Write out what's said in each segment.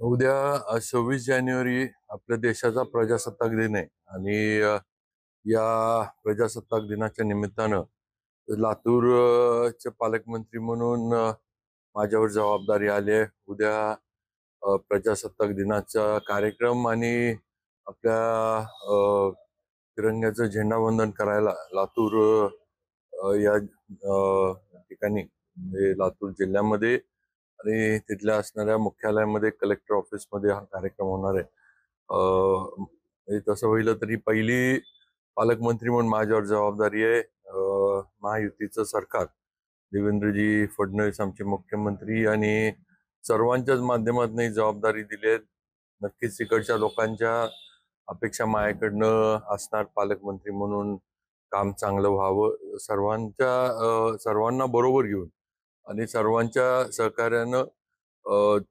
उद्या 26 जानेवारी आपल्या देशाचा प्रजासत्ताक दिन आहे आणि या प्रजासत्ताक दिनाच्या निमित्तानं लातूर चे पालकमंत्री म्हणून माझ्यावर जबाबदारी आली आहे। उद्या प्रजासत्ताक दिनाचा कार्यक्रम आणि आपल्या तिरंग्याचं झेंडावंदन करायला लातूर या ठिकाणी लातूर जिल्ह्यामध्ये आणि तिथल्या असणाऱ्या मुख्यालयामध्ये कलेक्टर ऑफिस मध्ये हा कार्यक्रम होणार आहे। तसं होईल तरी पहिली पालकमंत्री म्हणून माझ्यावर जबाबदारी आहे। महायुतीचं सरकार, देवेंद्रजी फडणवीस आमचे मुख्यमंत्री आणि सर्वांच्याच माध्यमातून ही जबाबदारी दिली आहे। नक्कीच इकडच्या लोकांच्या अपेक्षा माझ्याकडनं असणार पालकमंत्री म्हणून काम चांगलं व्हावं, सर्वांना बरोबर घेऊन आणि सर्वांच्या सहकार्यानं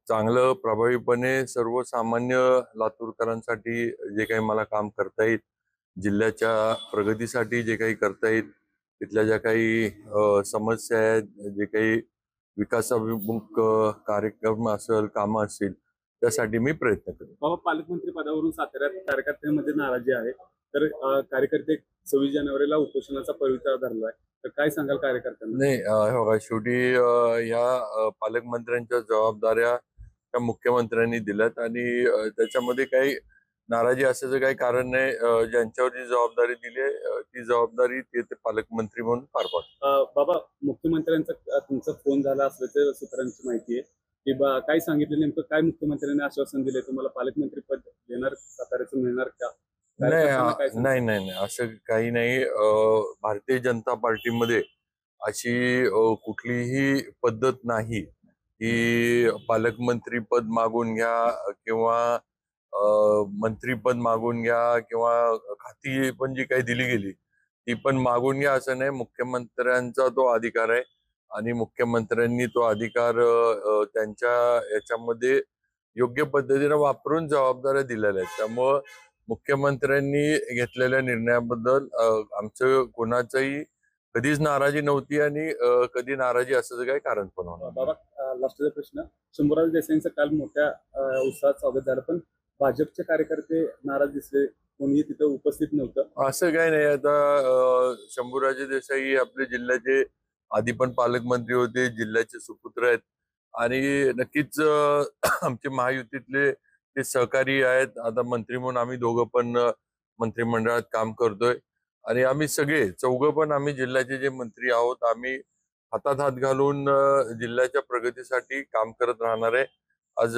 चांगलं प्रभावीपणे सर्वसामान्य लातूरकरांसाठी जे काही मला काम करता येईल, जिल्ह्याच्या प्रगतीसाठी जे काही करता येईल, तिथल्या ज्या काही समस्या आहेत, जे काही विकासाभिमुख कार्यक्रम असेल, कामं असतील, त्यासाठी मी प्रयत्न करेन। बाबा, पालकमंत्री पदावरून साताऱ्यात कार्यकर्त्यांमध्ये नाराजी आहे, तर कार्यकर्ते 26 जानेवारीला उपोषणाचा पवित्रा धरलाय, तर काय सांगाल कार्यकर्त्यांना? नाही, बघा, शेवटी या पालकमंत्र्यांच्या जबाबदाऱ्या त्या मुख्यमंत्र्यांनी दिल्यात आणि त्याच्यामध्ये काही नाराजी असायचं काही कारण नाही। ज्यांच्यावर जी जबाबदारी दिली आहे ती जबाबदारी ते पालकमंत्री म्हणून पार पाडतात। बाबा, मुख्यमंत्र्यांचा तुमचा फोन झाला असल्याचं सूत्रांची माहिती आहे की काय सांगितलं, नेमकं काय मुख्यमंत्र्यांनी आश्वासन दिले, तुम्हाला पालकमंत्री पद देणार, साताऱ्याचं मिळणार का? नाही नाही नाही, असं काही नाही। भारतीय जनता पार्टीमध्ये अशी कुठलीही पद्धत नाही की पालकमंत्री पद मागून घ्या किंवा मंत्रीपद मागून घ्या किंवा खाती पण जी काही दिली गेली ती पण मागून घ्या, असं नाही। मुख्यमंत्र्यांचा तो अधिकार आहे आणि मुख्यमंत्र्यांनी तो अधिकार त्यांच्या याच्यामध्ये योग्य पद्धतीने वापरून जबाबदाऱ्या दिलेल्या आहेत। त्यामुळं मुख्यमंत्र्यांनी घेतलेल्या निर्णयाबद्दल आमचं कोणाचंही कधीच नाराजी नव्हती आणि कधी नाराजी असं काही कारण पण होणार। बाबा, लास्टचा प्रश्न, शंभूराज देसाईंचं काल मोठ्या उत्साहात स्वागत झालं, पण भाजपचे कार्यकर्ते नाराज दिसले, कोणीही तिथं उपस्थित नव्हतं। असं काही नाही। आता शंभूराजे देसाई आपल्या जिल्ह्याचे आधी पण पालकमंत्री होते, जिल्ह्याचे सुपुत्र आहेत आणि नक्कीच आमचे महायुतीतले ते सहकारी आहेत। आता मंत्री म्हणून आम्ही दोघं पण मंत्रिमंडळात काम करतोय आणि आम्ही सगळे चौघं पण आम्ही जिल्ह्याचे जे मंत्री आहोत, आम्ही हातात हात घालून जिल्ह्याच्या प्रगतीसाठी काम करत राहणार आहे। आज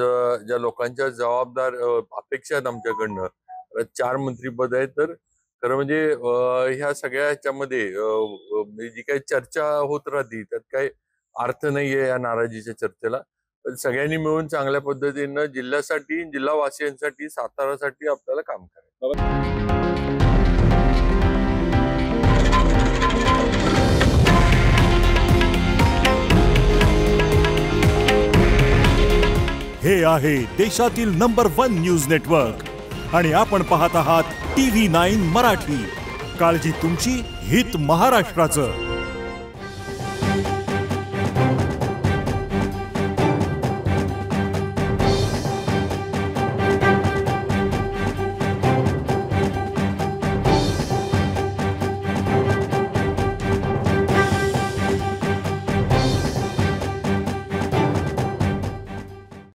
ज्या लोकांच्या जबाबदार अपेक्षा आहेत आमच्याकडनं, 4 मंत्रीपद आहेत, तर खरं म्हणजे ह्या सगळ्या ह्याच्यामध्ये जी काही चर्चा होत राहते त्यात काही अर्थ नाहीये या नाराजीच्या चर्चेला। सगळ्यांनी मिळून चांगल्या पद्धतीनं जिल्ह्यासाठी, जिल्हावासियांसाठी, सातारासाठी आपल्याला काम करायचं। हे आहे देशातील नंबर 1 न्यूज नेटवर्क आणि आपण पाहत आहात TV9 मराठी। काळजी तुमची, हित महाराष्ट्राचं।